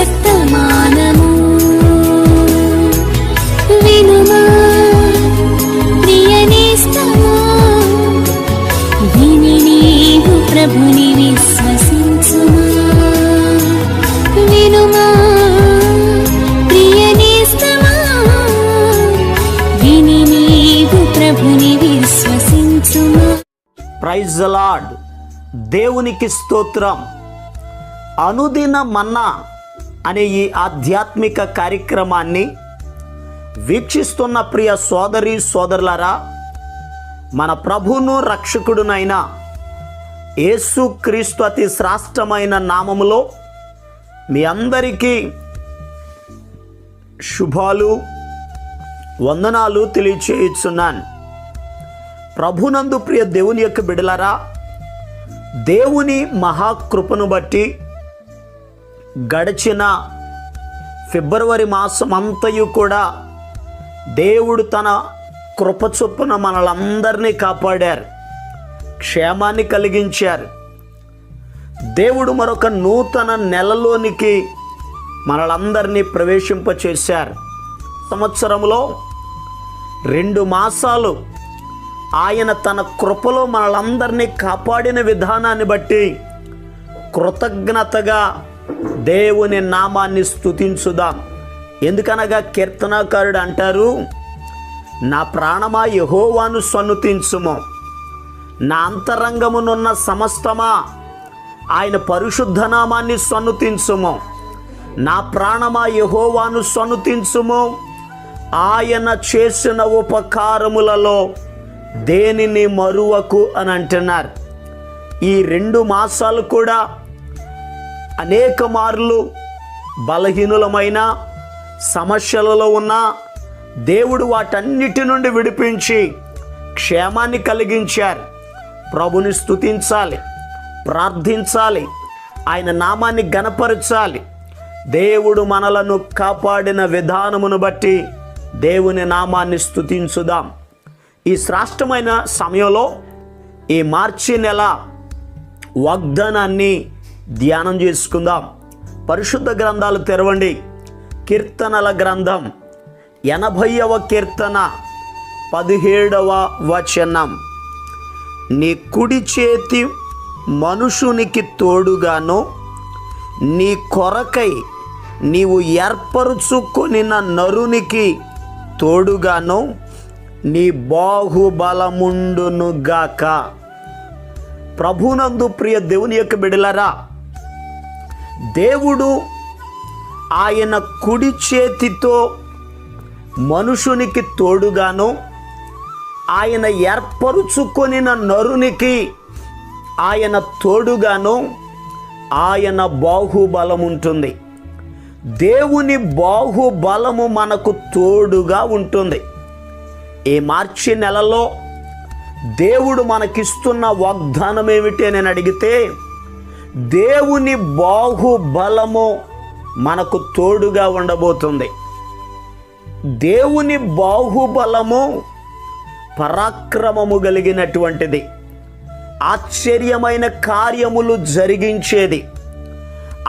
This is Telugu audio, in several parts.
వర్తమానము వినుమా ప్రియ నేస్తమా, విని నీవు ప్రభుని విశ్వసించుమా. వినుమా ప్రియ నేస్తమా, విని నీవు ప్రభుని విశ్వసించుమా. Praise the lord. దేవునికి స్తోత్రం. అనుదిన మన్నా అనే ఈ ఆధ్యాత్మిక కార్యక్రమాన్ని వీక్షిస్తున్న ప్రియ సోదరి సోదరులారా, మన ప్రభువును రక్షకుడునైన యేసుక్రీస్తు అతి శ్రేష్టమైన నామములో మీ అందరికీ శుభాలు వందనాలు తెలియచేయుచున్నాను. ప్రభునందు ప్రియ దేవుని యొక్క బిడ్డలారా, దేవుని మహాకృపను బట్టి గడిచిన ఫిబ్రవరి మాసం అంతయు కూడా దేవుడు తన కృప చొప్పున మనలందరినీ కాపాడారు, క్షేమాన్ని కలిగించారు. దేవుడు మరొక నూతన నెలలోనికి మనలందరినీ ప్రవేశింపచేశారు. సంవత్సరంలో 2 మాసాలు ఆయన తన కృపలో మనలందరినీ కాపాడిన విధానాన్ని బట్టి కృతజ్ఞతగా దేవుని నామాన్ని స్తుతించుదాం. ఎందుకనగా కీర్తనాకారుడు అంటారు, నా ప్రాణమా యెహోవాను సన్నుతించుము, నా అంతరంగమునున్న సమస్తమా ఆయన పరిశుద్ధ నామాన్ని సన్నుతించుము. నా ప్రాణమా యెహోవాను సన్నుతించుము, ఆయన చేసిన ఉపకారములలో దేనిని మరువకు అని అంటున్నారు. ఈ 2 మాసాలు కూడా అనేక మార్లు బలహీనులమైన సమస్యలలో ఉన్న దేవుడు వాటన్నిటి నుండి విడిపించి క్షేమాన్ని కలిగించారు. ప్రభుని స్తుతించాలి, ప్రార్థించాలి, ఆయన నామాన్ని ఘనపరచాలి. దేవుడు మనలను కాపాడిన విధానమును బట్టి దేవుని నామాన్ని స్తుతించుదాం. ఈ శ్రేష్టమైన సమయంలో ఈ మార్చి నెల వాగ్దానాన్ని ధ్యానం చేసుకుందాం. పరిశుద్ధ గ్రంథాలు తెరవండి. కీర్తనల గ్రంథం 80వ కీర్తన 17వ వచనం. నీ కుడి చేతి మనుషునికి తోడుగాను, నీ కొరకై నీవు ఏర్పరుచుకొనిన నరునికి తోడుగాను నీ బాహుబలముండునుగాక. ప్రభునందు ప్రియ దేవుని యొక్క బిడ్డలారా, దేవుడు ఆయన కుడి చేతితో మనుషునికి తోడుగాను, ఆయన ఏర్పరుచుకొనిన నరునికి ఆయన తోడుగాను ఆయన బాహుబలం ఉంటుంది. దేవుని బాహుబలము మనకు తోడుగా ఉంటుంది. ఈ మార్చి నెలలో దేవుడు మనకిస్తున్న వాగ్దానం ఏమిటి అని అడిగితే, దేవుని బాహుబలము మనకు తోడుగా ఉండబోతుంది. దేవుని బాహుబలము పరాక్రమము కలిగినటువంటిది, ఆశ్చర్యమైన కార్యములు జరిగించేది.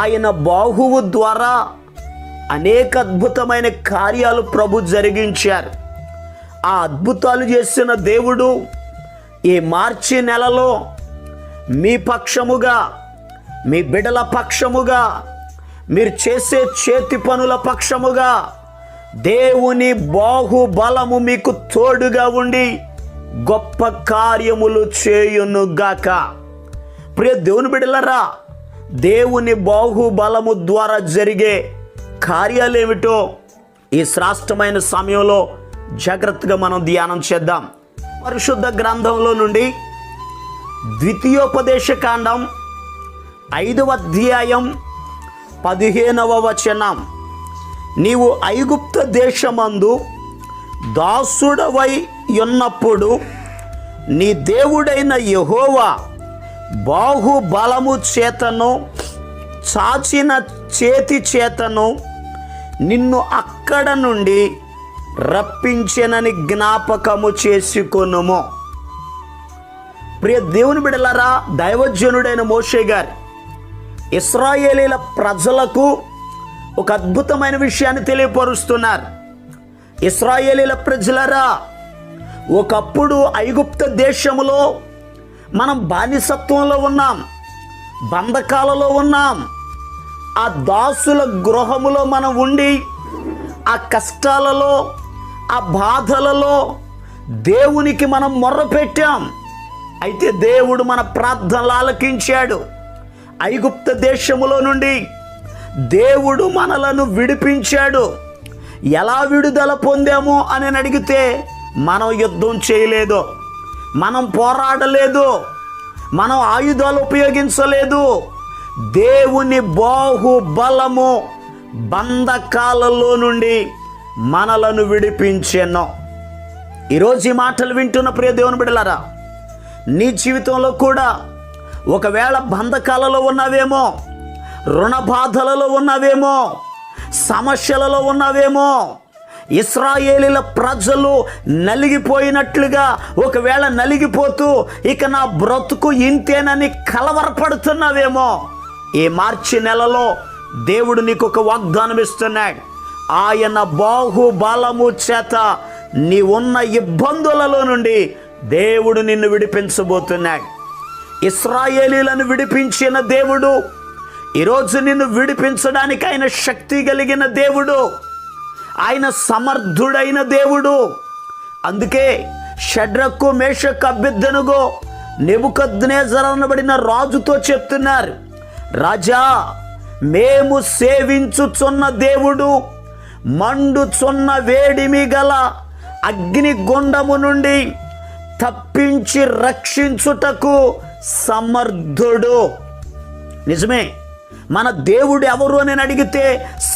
ఆయన బాహువు ద్వారా అనేక అద్భుతమైన కార్యాలు ప్రభు జరిగించారు. ఆ అద్భుతాలు చేసిన దేవుడు ఈ మార్చి నెలలో మీ పక్షముగా, మీ బిడ్డల పక్షముగా, మీరు చేసే చేతి పనుల పక్షముగా దేవుని బాహుబలము మీకు తోడుగా ఉండి గొప్ప కార్యములు చేయునుగాక. ప్రియ దేవుని బిడ్డలారా, దేవుని బాహుబలము ద్వారా జరిగే కార్యాలేమిటో ఈ శ్రేష్టమైన సమయంలో జాగ్రత్తగా మనం ధ్యానం చేద్దాం. పరిశుద్ధ గ్రంథంలో నుండి ద్వితీయోపదేశకాండం 5వ అధ్యాయం 15వ వచనం. నీవు ఐగుప్త దేశమందు దాసుడవై ఉన్నప్పుడు నీ దేవుడైన యెహోవా బాహుబలము చేతను చాచిన చేతి చేతను నిన్ను అక్కడ నుండి రప్పించెనని జ్ఞాపకము చేసుకొనుము. ప్రియ దేవుని బిడ్డలారా, దైవజనుడైన మోషే గారు ఇశ్రాయేలీల ప్రజలకు ఒక అద్భుతమైన విషయాన్ని తెలియపరుస్తున్నారు. ఇశ్రాయేలీల ప్రజలరా, ఒకప్పుడు ఐగుప్తు దేశములో మనం బానిసత్వంలో ఉన్నాం, బంధకాలలో ఉన్నాం. ఆ దాసుల గృహములో మనం ఉండి ఆ కష్టాలలో, ఆ బాధలలో దేవునికి మనం మొర్ర పెట్టాం. అయితే దేవుడు మన ప్రార్థనలు ఆలకించాడు. ఐగుప్తు దేశములో నుండి దేవుడు మనలను విడిపించాడు. ఎలా విడుదల పొందాము అని అడిగితే, మనం యుద్ధం చేయలేదు, మనం పోరాడలేదు, మనం ఆయుధాలు ఉపయోగించలేదు. దేవుని బాహుబలము బంధకాలలో నుండి మనలను విడిపించెను. ఈరోజు ఈ మాటలు వింటున్న ప్రియ దేవుని బిడ్డలారా, నీ జీవితంలో కూడా ఒకవేళ బంధకాలలో ఉన్నావేమో, రుణ బాధలలో ఉన్నావేమో, సమస్యలలో ఉన్నావేమో, ఇశ్రాయేలీల ప్రజలు నలిగిపోయినట్లుగా ఒకవేళ నలిగిపోతూ ఇక నా బ్రతుకు ఇంతేనని కలవరపడుతున్నావేమో, ఈ మార్చి నెలలో దేవుడు నీకు ఒక వాగ్దానం ఇస్తున్నాడు. ఆయన బాహుబలము చేత నీ ఉన్న ఇబ్బందులలో నుండి దేవుడు నిన్ను విడిపించబోతున్నాడు. ఇశ్రాయేలీలను విడిపించిన దేవుడు ఈరోజు నిన్ను విడిపించడానికి ఆయన శక్తి కలిగిన దేవుడు, ఆయన సమర్థుడైన దేవుడు. అందుకే షడ్రకు, మేషకు, అబేద్నెగో నెబుకద్నెజరు అనబడిన రాజుతో చెప్తున్నారు, రాజా, మేము సేవించుచున్న దేవుడు మండుచున్న వేడిమి గల అగ్నిగుండము నుండి తప్పించి రక్షించుటకు సమర్థుడు. నిజమే, మన దేవుడు ఎవరు అని అడిగితే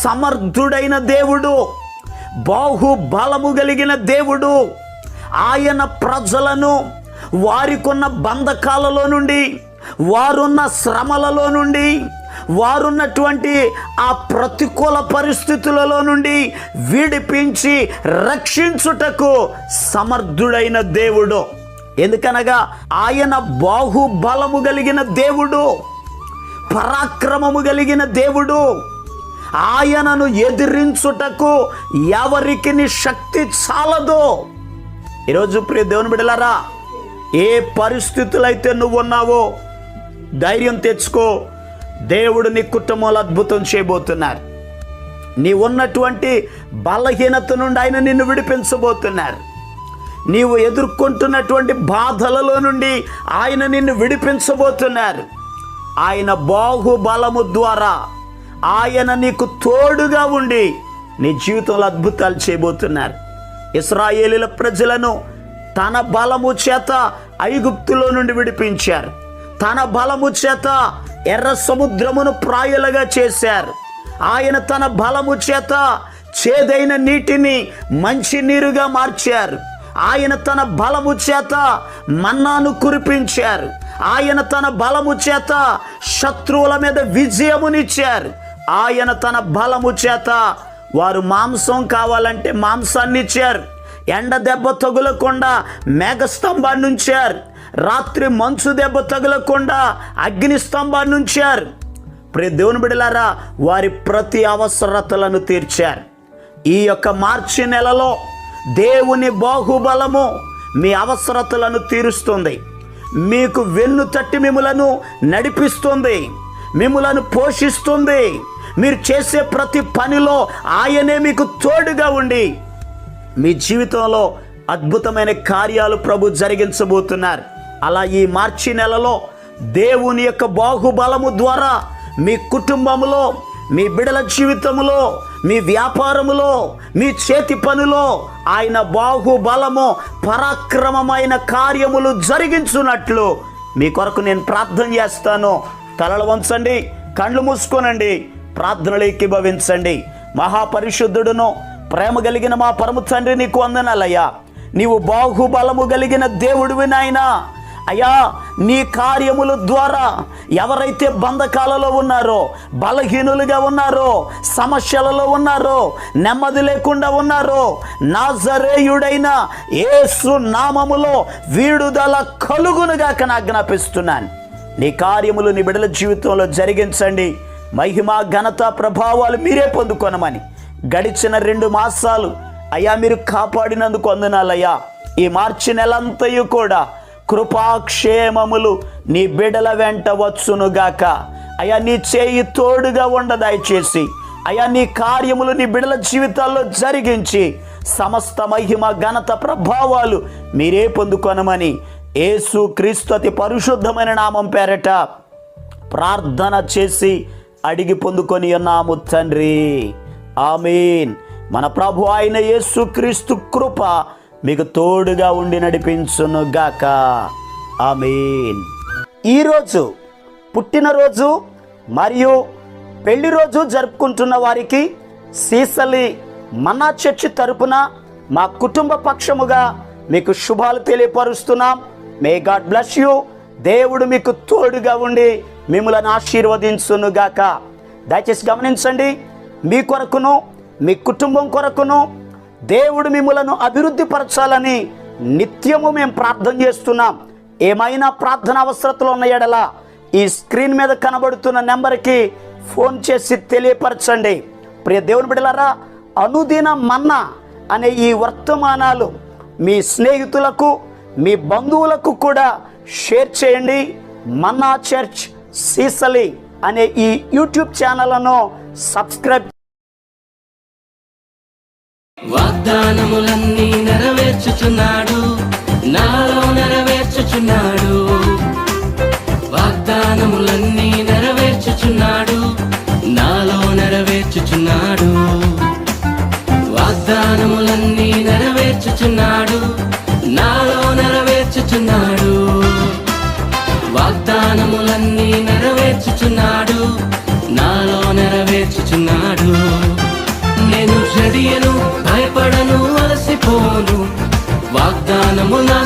సమర్థుడైన దేవుడు, బాహుబలము కలిగిన దేవుడు. ఆయన ప్రజలను వారికున్న బంధకాలలో నుండి, వారున్న శ్రమలలో నుండి, వారున్నటువంటి ఆ ప్రతికూల పరిస్థితులలో నుండి విడిపించి రక్షించుటకు సమర్థుడైన దేవుడు. ఎందుకనగా ఆయన బాహుబలము కలిగిన దేవుడు, పరాక్రమము కలిగిన దేవుడు. ఆయనను ఎదిరించుటకు ఎవరికి శక్తి చాలదో. ఈరోజు ప్రియ దేవుని బిడ్డలారా, ఏ పరిస్థితులైతే నువ్వు ఉన్నావో ధైర్యం తెచ్చుకో. దేవుడు నీ కుటుంబంలో అద్భుతం చేయబోతున్నారు. నీ ఉన్నటువంటి బలహీనత నుండి ఆయన నిన్ను విడిపించబోతున్నారు. నీవు ఎదుర్కొంటున్నటువంటి బాధలలో నుండి ఆయన నిన్ను విడిపించబోతున్నారు. ఆయన బాహుబలము ద్వారా ఆయన నీకు తోడుగా ఉండి నీ జీవితంలో అద్భుతాలు చేయబోతున్నారు. ఇశ్రాయేలీల ప్రజలను తన బలము చేత ఐగుప్తులో నుండి విడిపించారు. తన బలము చేత ఎర్ర సముద్రమును ప్రాయలుగా చేశారు. ఆయన తన బలము చేత చేదైన నీటిని మంచి నీరుగా మార్చారు. ఆయన తన బలము చేత మన్నాను కురిపించారు. ఆయన తన బలము చేత శత్రువుల మీద విజయమునిచ్చారు. ఆయన తన బలము చేత వారు మాంసం కావాలంటే మాంసాన్ని ఇచ్చారు. ఎండ దెబ్బ తగులకుండా మేఘస్తంభాన్ని ఉంచారు. రాత్రి మంచు దెబ్బ తగులకుండా అగ్ని స్తంభాన్ని ఉంచారు. ప్రియ దేవుని బిడ్డలారా, వారి ప్రతి అవసరతలను తీర్చారు. ఈ యొక్క మార్చి నెలలో దేవుని బాహుబలము మీ అవసరతలను తీరుస్తుంది. మీకు వెన్ను తట్టి మిమ్ములను నడిపిస్తుంది, మిమ్ములను పోషిస్తుంది. మీరు చేసే ప్రతి పనిలో ఆయనే మీకు తోడుగా ఉండి మీ జీవితంలో అద్భుతమైన కార్యాలు ప్రభు జరిగించబోతున్నారు. అలా ఈ మార్చి నెలలో దేవుని యొక్క బాహుబలము ద్వారా మీ కుటుంబములో, మీ బిడ్డల జీవితములో, మీ వ్యాపారములో, మీ చేతి పనిలో ఆయన బాహుబలము పరాక్రమమైన కార్యములు జరిగించున్నట్లు మీ కొరకు నేను ప్రార్థన చేస్తాను. తలలు వంచండి, కళ్ళు మూసుకోనండి, ప్రార్థనలు ఏకీభవించండి. మహాపరిశుద్ధుడును ప్రేమ కలిగిన మా పరమ తండ్రి, నీకు వందనాలయ్యా. నీవు బాహుబలము కలిగిన దేవుడివి నాయనా. అయ్యా, నీ కార్యముల ద్వారా ఎవరైతే బంధకాలలో ఉన్నారో, బలహీనులుగా ఉన్నారో, సమస్యలలో ఉన్నారో, నెమ్మది లేకుండా ఉన్నారో, నాజరేయుడైన యేసు నామములో విడుదల కలుగునుగాక ఆజ్ఞాపిస్తున్నాను. నీ కార్యములు నీ బిడ్డల జీవితంలో జరిగించండి. మహిమ ఘనత ప్రభావాలు మీరే పొందుకొనమని గడిచిన 2 మాసాలు అయ్యా మీరు కాపాడినందుకు వందనాలయ్యా. ఈ మార్చి నెలంతయు కూడా కృపాక్షేమములు నీ బిడల వెంట వచ్చునుగాక. అయ్యా నీ చేయి తోడుగా ఉండ దయచేసి అయ్యా నీ కార్యములు నీ బిడల జీవితాల్లో జరిగించి సమస్త మహిమ ఘనత ప్రభావాలు మీరే పొందుకొనమని యేసు క్రీస్తు అతి పరిశుద్ధమైన నామం పేరట ప్రార్థన చేసి అడిగి పొందుకొని ఉన్నాము తండ్రి, ఆమేన్. మన ప్రభు అయిన యేసు క్రీస్తు కృప మీకు తోడుగా ఉండి నడిపించునుగాక, ఆమేన్. ఈరోజు పుట్టినరోజు మరియు పెళ్లి రోజు జరుపుకుంటున్న వారికి సీసలి మన్నా చర్చి తరపున మా కుటుంబ పక్షముగా మీకు శుభాలు తెలియపరుస్తున్నాం. May God bless you. దేవుడు మీకు తోడుగా ఉండి మిమ్మల్ని ఆశీర్వదించునుగాక. దయచేసి గమనించండి, మీ కొరకును మీ కుటుంబం కొరకును దేవుడు మిమ్మలను అభివృద్ధి పరచాలని నిత్యము మేము ప్రార్థన చేస్తున్నాం. ఏమైనా ప్రార్థన అవసరతలు ఉన్న ఎడల ఈ స్క్రీన్ మీద కనబడుతున్న నెంబర్కి ఫోన్ చేసి తెలియపరచండి. ప్రియ దేవుని బిడ్డలారా, అనుదిన మన్నా అనే ఈ వర్తమానాలు మీ స్నేహితులకు మీ బంధువులకు కూడా షేర్ చేయండి. మన్నా చర్చ్ సీసలి అనే ఈ యూట్యూబ్ ఛానల్ను సబ్స్క్రైబ్. వాగ్దానములన్నీ నెరవేర్చుచున్నాడు, నాలో నెరవేర్చుచున్నాడు. వాగ్దానములన్నీ నెరవేర్చుచున్నాడు, నాలో నెరవేర్చుచున్నాడు. వాగ్దానములన్నీ నెరవేర్చుచున్నాడు, నాలో నెరవేర్చుచున్నాడు. వాగ్దానములన్నీ నెరవేర్చుచున్నాడు, నాలో నెరవేర్చుచున్నాడు. నేను జడియను, భయపడను, అలసిపోను. వాగ్దానము నా